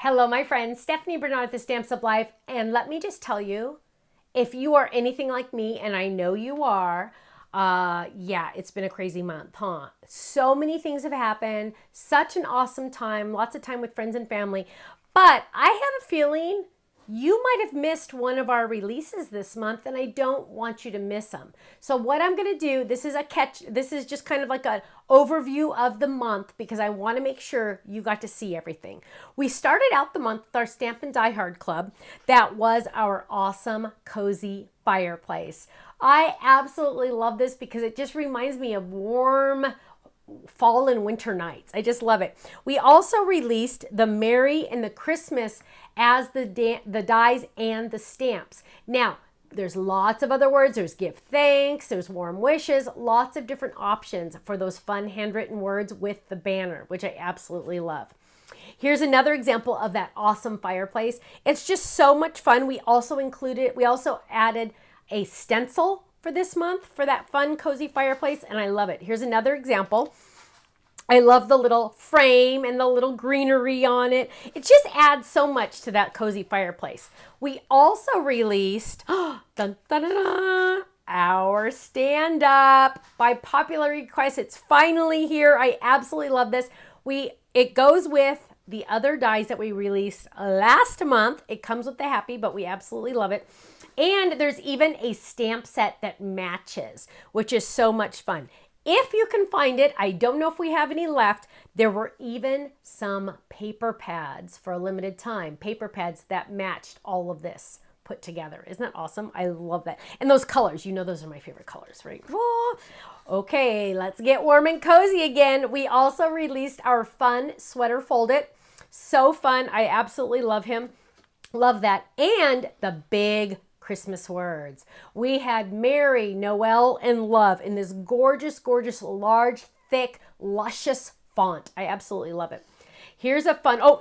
Hello, my friends. Stephanie Bernard at the Stamps of Life. And let me just tell you, if you are anything like me, and I know you are, yeah, it's been a crazy month, huh? So many things have happened. Such an awesome time. Lots of time with friends and family. But I have a feeling you might have missed one of our releases this month, and I don't want you to miss them. So what I'm going to do, this is just kind of like an overview of the month because I want to make sure you got to see everything. We started out the month with our Stamp and Die Hard Club. That was our awesome cozy fireplace. I absolutely love this because it just reminds me of warm fall and winter nights. I just love it. We also released the Merry and the Christmas as the dies and the stamps. Now, there's lots of other words. There's give thanks, there's warm wishes, lots of different options for those fun handwritten words with the banner, which I absolutely love. Here's another example of that awesome fireplace. It's just so much fun. We also added a stencil for this month for that fun, cozy fireplace, and I love it. Here's another example. I love the little frame and the little greenery on it. It just adds so much to that cozy fireplace. We also released dun, dun, dun, dun, our stand-up. By popular request, it's finally here. I absolutely love this. It goes with the other dies that we released last month. It comes with the happy, but we absolutely love it. And there's even a stamp set that matches, which is so much fun. If you can find it, I don't know if we have any left. There were even some paper pads for a limited time. Paper pads that matched all of this put together. Isn't that awesome? I love that. And those colors, you know those are my favorite colors, right? Oh, okay, let's get warm and cozy again. We also released our fun sweater fold it. So fun. I absolutely love him. Love that. And the big Christmas words. We had Merry, Noel, and Love in this gorgeous, gorgeous, large, thick, luscious font. I absolutely love it. Here's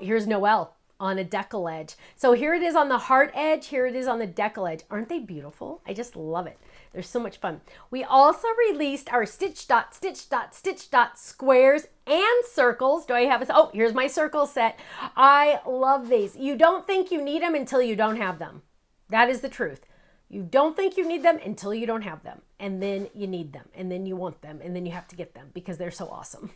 here's Noel on a decal edge. So here it is on the heart edge. Here it is on the decal edge. Aren't they beautiful? I just love it. They're so much fun. We also released our stitch dot, stitch dot, stitch dot squares and circles. Here's my circle set. I love these. You don't think you need them until you don't have them. That is the truth. You don't think you need them until you don't have them. And then you need them. And then you want them. And then you have to get them because they're so awesome.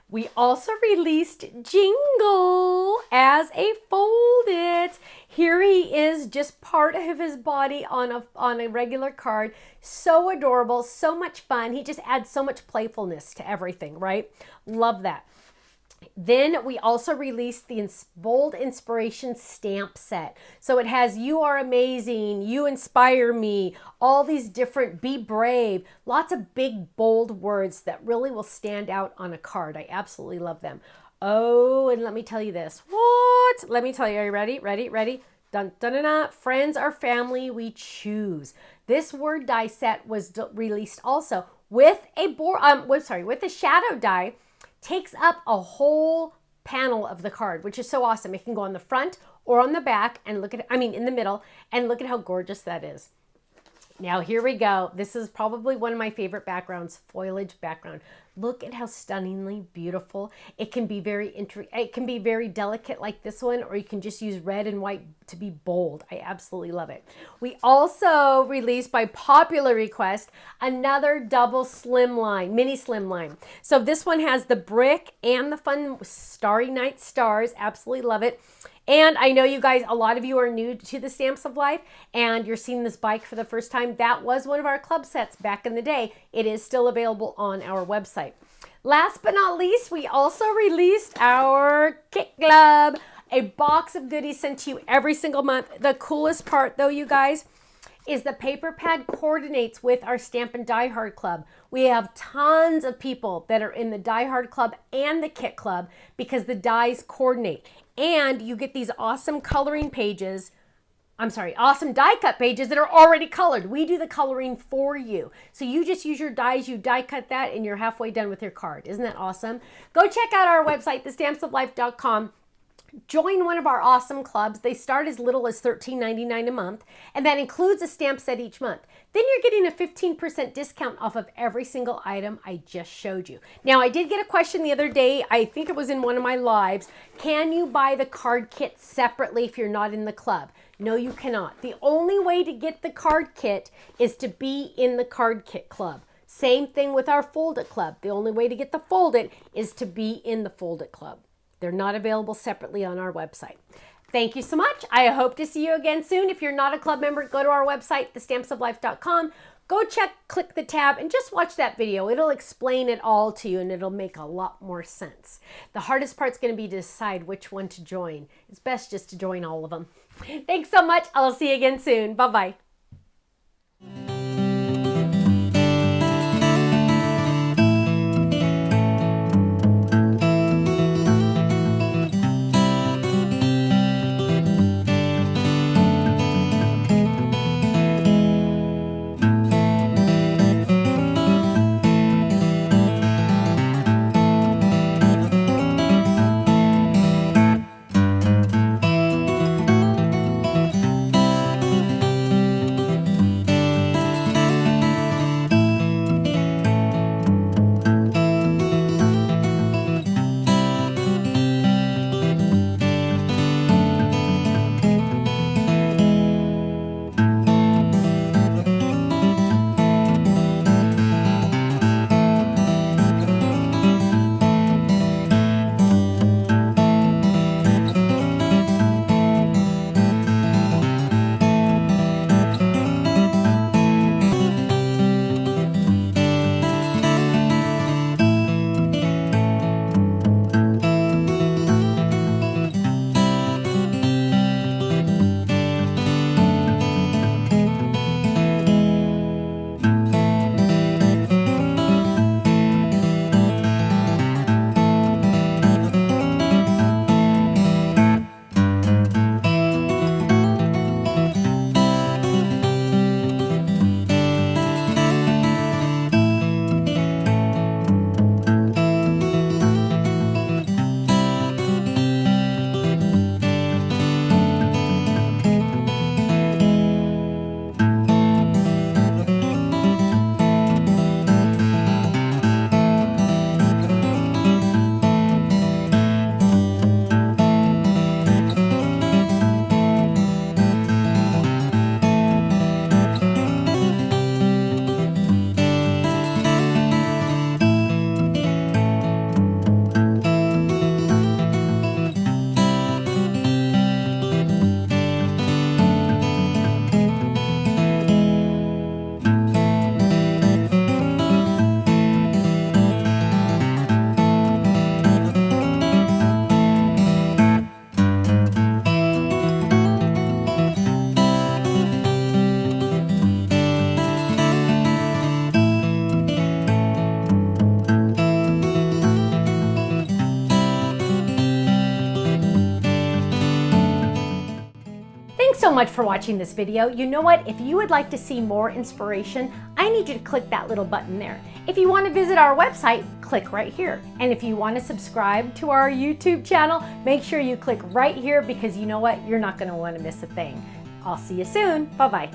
We also released Jingle as a fold it. Here he is, just part of his body on a regular card. So adorable, so much fun. He just adds so much playfulness to everything, right? Love that. Then we also released the Bold Inspiration stamp set. So it has you are amazing, you inspire me, all these different be brave, lots of big bold words that really will stand out on a card. I absolutely love them. Oh, and let me tell you this. What? Let me tell you, are you ready? Ready? Dun, dun, dun, dun. Friends are family we choose. This word die set was released also with with a shadow die. Takes up a whole panel of the card, which is so awesome. It can go on the front or on the back and in the middle, and look at how gorgeous that is. Now here we go. This is probably one of my favorite backgrounds, foliage background. Look at how stunningly beautiful. It can be very delicate like this one, or you can just use red and white to be bold. I absolutely love it. We also released by popular request another double slimline, mini slimline. So this one has the brick and the fun Starry Night stars. Absolutely love it. And I know you guys, a lot of you are new to the Stamps of Life and you're seeing this bike for the first time. That was one of our club sets back in the day. It is still available on our website. Last but not least, we also released our Kit Club, a box of goodies sent to you every single month. The coolest part though, you guys, is the paper pad coordinates with our Stamp and Die Hard Club. We have tons of people that are in the Die Hard Club and the Kit Club because the dies coordinate. And you get these awesome coloring pages, awesome die cut pages that are already colored. We do the coloring for you. So you just use your dies, you die cut that, and you're halfway done with your card. Isn't that awesome? Go check out our website, thestampsoflife.com. Join one of our awesome clubs. They start as little as $13.99 a month, and that includes a stamp set each month. Then you're getting a 15% discount off of every single item I just showed you. Now, I did get a question the other day. I think it was in one of my lives. Can you buy the card kit separately if you're not in the club? No, you cannot. The only way to get the card kit is to be in the card kit club. Same thing with our Fold It Club. The only way to get the Fold It is to be in the Fold It Club. They're not available separately on our website. Thank you so much. I hope to see you again soon. If you're not a club member, go to our website, thestampsoflife.com. Go click the tab, and just watch that video. It'll explain it all to you, and it'll make a lot more sense. The hardest part's going to be to decide which one to join. It's best just to join all of them. Thanks so much. I'll see you again soon. Bye-bye. Thanks so much for watching this video. You know what? If you would like to see more inspiration, I need you to click that little button there. If you want to visit our website, click right here. And if you want to subscribe to our YouTube channel, make sure you click right here, because you know what? You're not going to want to miss a thing. I'll see you soon. Bye-bye.